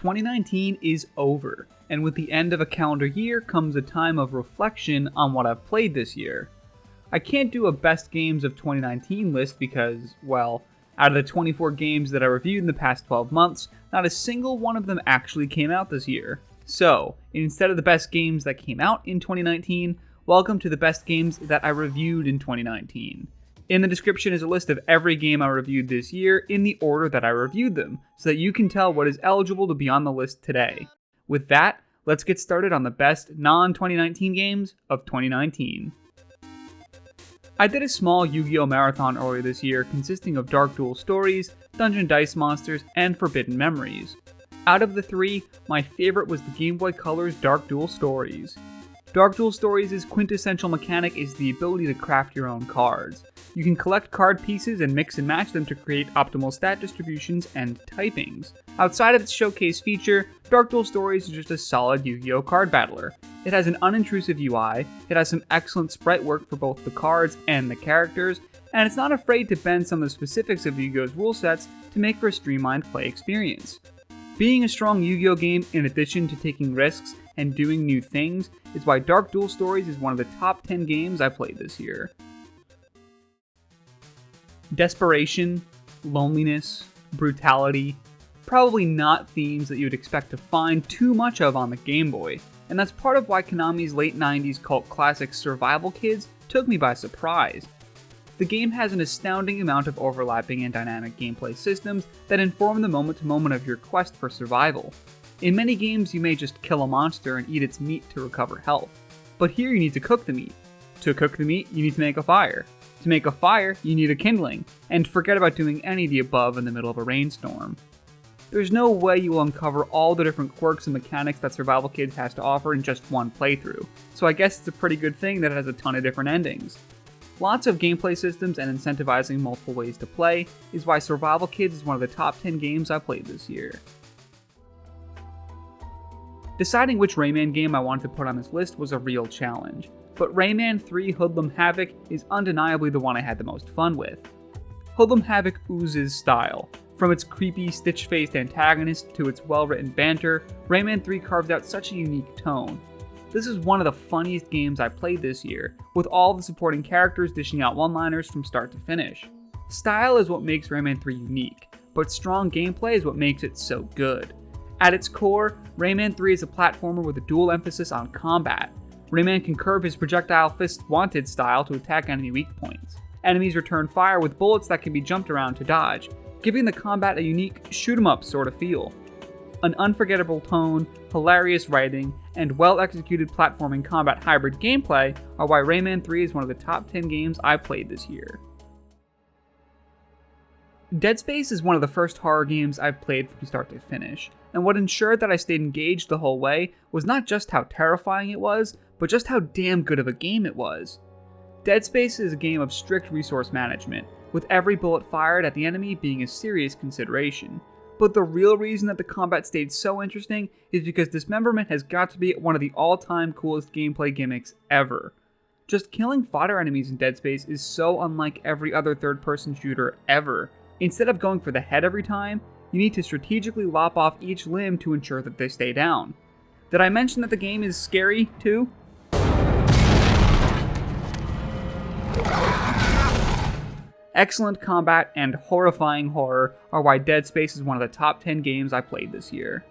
2019 is over, and with the end of a calendar year comes a time of reflection on what I've played this year. I can't do a best games of 2019 list because, well, out of the 24 games that I reviewed in the past 12 months, not a single one of them actually came out this year. So, instead of the best games that came out in 2019, welcome to the best games that I reviewed in 2019. In the description is a list of every game I reviewed this year in the order that I reviewed them, so that you can tell what is eligible to be on the list today. With that, let's get started on the best non-2019 games of 2019. I did a small Yu-Gi-Oh! Marathon earlier this year consisting of Dark Duel Stories, Dungeon Dice Monsters, and Forbidden Memories. Out of the three, my favorite was the Game Boy Color's Dark Duel Stories. Dark Duel Stories' quintessential mechanic is the ability to craft your own cards. You can collect card pieces and mix and match them to create optimal stat distributions and typings. Outside of its showcase feature, Dark Duel Stories is just a solid Yu-Gi-Oh! Card battler. It has an unintrusive UI, it has some excellent sprite work for both the cards and the characters, and it's not afraid to bend some of the specifics of Yu-Gi-Oh's rule sets to make for a streamlined play experience. Being a strong Yu-Gi-Oh! Game in addition to taking risks and doing new things is why Dark Duel Stories is one of the top 10 games I played this year. Desperation, loneliness, brutality, probably not themes that you would expect to find too much of on the Game Boy, and that's part of why Konami's late 90s cult classic Survival Kids took me by surprise. The game has an astounding amount of overlapping and dynamic gameplay systems that inform the moment-to-moment of your quest for survival. In many games, you may just kill a monster and eat its meat to recover health, but here you need to cook the meat. To cook the meat, you need to make a fire. To make a fire, you need a kindling, and forget about doing any of the above in the middle of a rainstorm. There's no way you will uncover all the different quirks and mechanics that Survival Kids has to offer in just one playthrough, so I guess it's a pretty good thing that it has a ton of different endings. Lots of gameplay systems and incentivizing multiple ways to play is why Survival Kids is one of the top 10 games I played this year. Deciding which Rayman game I wanted to put on this list was a real challenge, but Rayman 3 Hoodlum Havoc is undeniably the one I had the most fun with. Hoodlum Havoc oozes style. From its creepy, stitch-faced antagonist to its well-written banter, Rayman 3 carves out such a unique tone. This is one of the funniest games I played this year, with all the supporting characters dishing out one-liners from start to finish. Style is what makes Rayman 3 unique, but strong gameplay is what makes it so good. At its core, Rayman 3 is a platformer with a dual emphasis on combat. Rayman can curve his projectile fist wanted style to attack enemy weak points. Enemies return fire with bullets that can be jumped around to dodge, giving the combat a unique shoot-'em-up sort of feel. An unforgettable tone, hilarious writing, and well-executed platforming combat hybrid gameplay are why Rayman 3 is one of the top 10 games I played this year. Dead Space is one of the first horror games I've played from start to finish, and what ensured that I stayed engaged the whole way was not just how terrifying it was, but just how damn good of a game it was. Dead Space is a game of strict resource management, with every bullet fired at the enemy being a serious consideration. But the real reason that the combat stayed so interesting is because dismemberment has got to be one of the all-time coolest gameplay gimmicks ever. Just killing fodder enemies in Dead Space is so unlike every other third-person shooter ever. Instead of going for the head every time, you need to strategically lop off each limb to ensure that they stay down. Did I mention that the game is scary, too? Excellent combat and horrifying horror are why Dead Space is one of the top 10 games I played this year.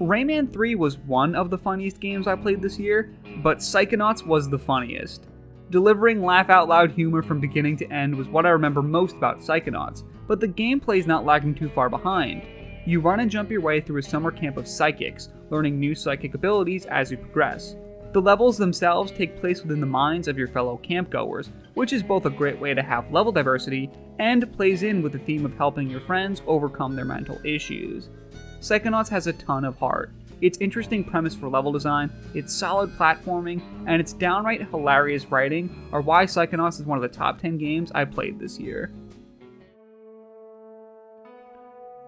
Rayman 3 was one of the funniest games I played this year, but Psychonauts was the funniest. Delivering laugh-out-loud humor from beginning to end was what I remember most about Psychonauts, but the gameplay's not lagging too far behind. You run and jump your way through a summer camp of psychics, learning new psychic abilities as you progress. The levels themselves take place within the minds of your fellow campgoers, which is both a great way to have level diversity and plays in with the theme of helping your friends overcome their mental issues. Psychonauts has a ton of heart. Its interesting premise for level design, its solid platforming, and its downright hilarious writing are why Psychonauts is one of the top 10 games I played this year.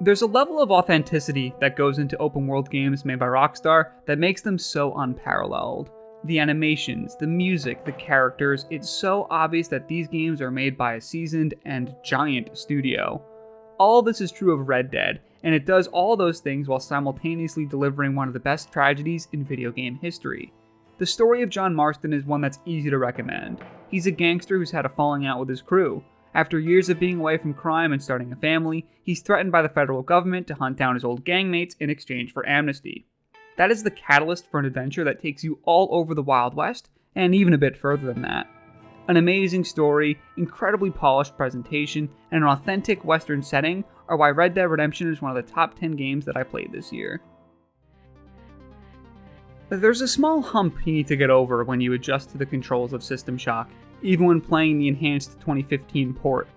There's a level of authenticity that goes into open world games made by Rockstar that makes them so unparalleled. The animations, the music, the characters, it's so obvious that these games are made by a seasoned and giant studio. All this is true of Red Dead, and it does all those things while simultaneously delivering one of the best tragedies in video game history. The story of John Marston is one that's easy to recommend. He's a gangster who's had a falling out with his crew. After years of being away from crime and starting a family, he's threatened by the federal government to hunt down his old gangmates in exchange for amnesty. That is the catalyst for an adventure that takes you all over the Wild West, and even a bit further than that. An amazing story, incredibly polished presentation, and an authentic Western setting are why Red Dead Redemption is one of the top 10 games that I played this year. There's a small hump you need to get over when you adjust to the controls of System Shock, even when playing the enhanced 2015 port.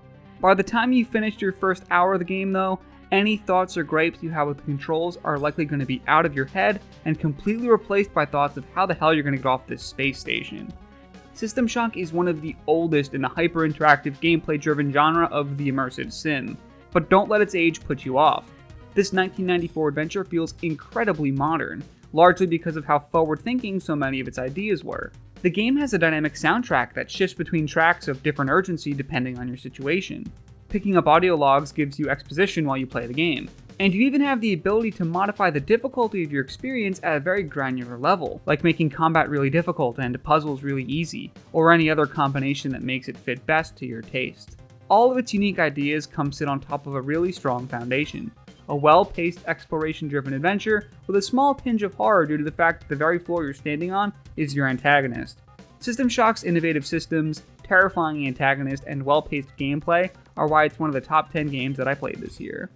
By the time you've finished your first hour of the game though, any thoughts or gripes you have with the controls are likely going to be out of your head and completely replaced by thoughts of how the hell you're going to get off this space station. System Shock is one of the oldest in the hyper-interactive gameplay-driven genre of the immersive sim, but don't let its age put you off. This 1994 adventure feels incredibly modern, largely because of how forward-thinking so many of its ideas were. The game has a dynamic soundtrack that shifts between tracks of different urgency depending on your situation. Picking up audio logs gives you exposition while you play the game. And you even have the ability to modify the difficulty of your experience at a very granular level, like making combat really difficult and puzzles really easy, or any other combination that makes it fit best to your taste. All of its unique ideas come sit on top of a really strong foundation. A well-paced, exploration-driven adventure with a small tinge of horror due to the fact that the very floor you're standing on is your antagonist. System Shock's innovative systems, terrifying antagonist, and well-paced gameplay are why it's one of the top 10 games that I played this year.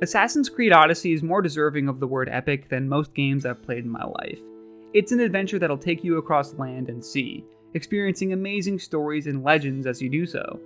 Assassin's Creed Odyssey is more deserving of the word epic than most games I've played in my life. It's an adventure that'll take you across land and sea, experiencing amazing stories and legends as you do so.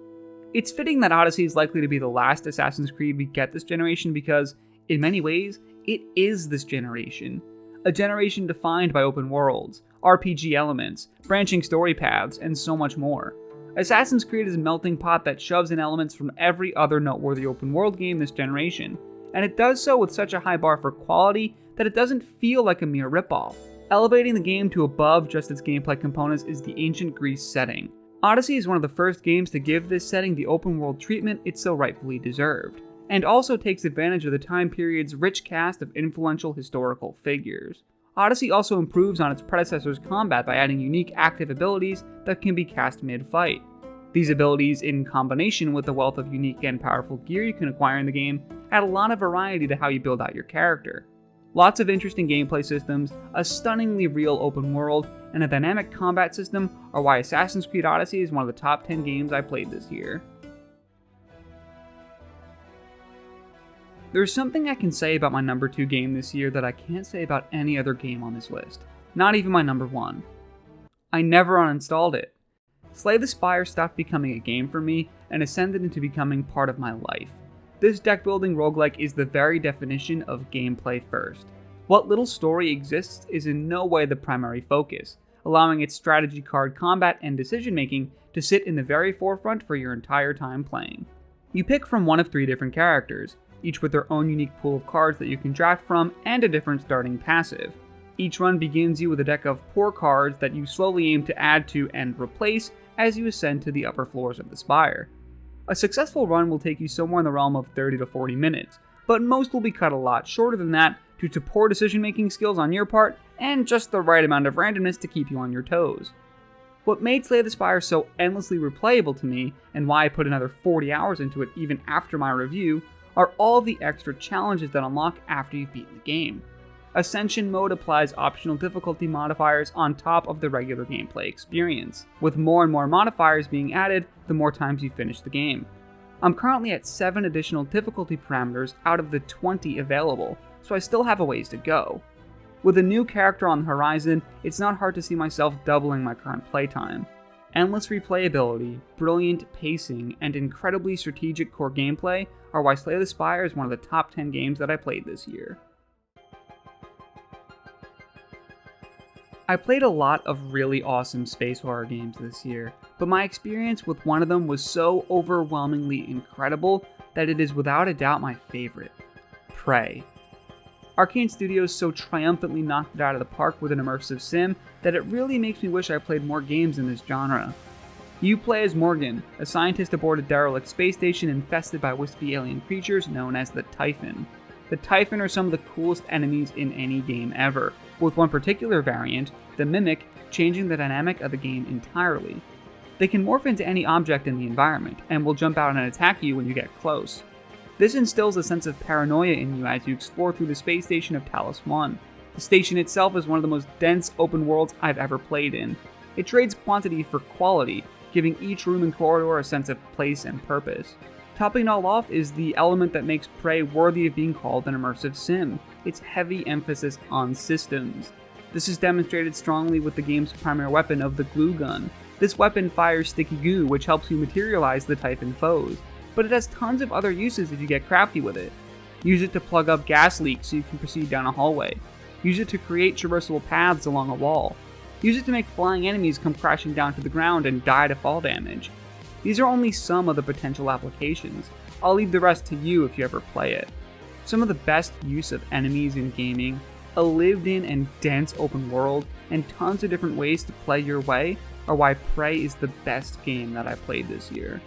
It's fitting that Odyssey is likely to be the last Assassin's Creed we get this generation because, in many ways, it is this generation. A generation defined by open worlds, RPG elements, branching story paths, and so much more. Assassin's Creed is a melting pot that shoves in elements from every other noteworthy open world game this generation, and it does so with such a high bar for quality that it doesn't feel like a mere ripoff. Elevating the game to above just its gameplay components is the ancient Greece setting. Odyssey is one of the first games to give this setting the open world treatment it so rightfully deserved, and also takes advantage of the time period's rich cast of influential historical figures. Odyssey also improves on its predecessor's combat by adding unique active abilities that can be cast mid-fight. These abilities, in combination with the wealth of unique and powerful gear you can acquire in the game, add a lot of variety to how you build out your character. Lots of interesting gameplay systems, a stunningly real open world, and a dynamic combat system are why Assassin's Creed Odyssey is one of the top 10 games I played this year. There's something I can say about my number 2 game this year that I can't say about any other game on this list. Not even my number 1. I never uninstalled it. Slay the Spire stopped becoming a game for me and ascended into becoming part of my life. This deck building roguelike is the very definition of gameplay first. What little story exists is in no way the primary focus, allowing its strategy card combat and decision making to sit in the very forefront for your entire time playing. You pick from one of 3 different characters, each with their own unique pool of cards that you can draft from and a different starting passive. Each run begins you with a deck of poor cards that you slowly aim to add to and replace as you ascend to the upper floors of the Spire. A successful run will take you somewhere in the realm of 30 to 40 minutes, but most will be cut a lot shorter than that due to poor decision-making skills on your part and just the right amount of randomness to keep you on your toes. What made Slay the Spire so endlessly replayable to me, and why I put another 40 hours into it even after my review, are all of the extra challenges that unlock after you've beaten the game. Ascension mode applies optional difficulty modifiers on top of the regular gameplay experience, with more and more modifiers being added the more times you finish the game. I'm currently at 7 additional difficulty parameters out of the 20 available, so I still have a ways to go. With a new character on the horizon, it's not hard to see myself doubling my current playtime. Endless replayability, brilliant pacing, and incredibly strategic core gameplay are why Slay the Spire is one of the top 10 games that I played this year. I played a lot of really awesome space horror games this year, but my experience with one of them was so overwhelmingly incredible that it is without a doubt my favorite. Prey. Arcane Studios so triumphantly knocked it out of the park with an immersive sim that it really makes me wish I played more games in this genre. You play as Morgan, a scientist aboard a derelict space station infested by wispy alien creatures known as the Typhon. The Typhon are some of the coolest enemies in any game ever, with one particular variant, the Mimic, changing the dynamic of the game entirely. They can morph into any object in the environment, and will jump out and attack you when you get close. This instills a sense of paranoia in you as you explore through the space station of Talos 1. The station itself is one of the most dense open worlds I've ever played in. It trades quantity for quality, giving each room and corridor a sense of place and purpose. Topping it all off is the element that makes Prey worthy of being called an immersive sim, its heavy emphasis on systems. This is demonstrated strongly with the game's primary weapon of the glue gun. This weapon fires sticky goo, which helps you materialize the Typhon foes, but it has tons of other uses if you get crafty with it. Use it to plug up gas leaks so you can proceed down a hallway. Use it to create traversable paths along a wall. Use it to make flying enemies come crashing down to the ground and die to fall damage. These are only some of the potential applications. I'll leave the rest to you if you ever play it. Some of the best use of enemies in gaming, a lived-in and dense open world, and tons of different ways to play your way are why Prey is the best game that I played this year.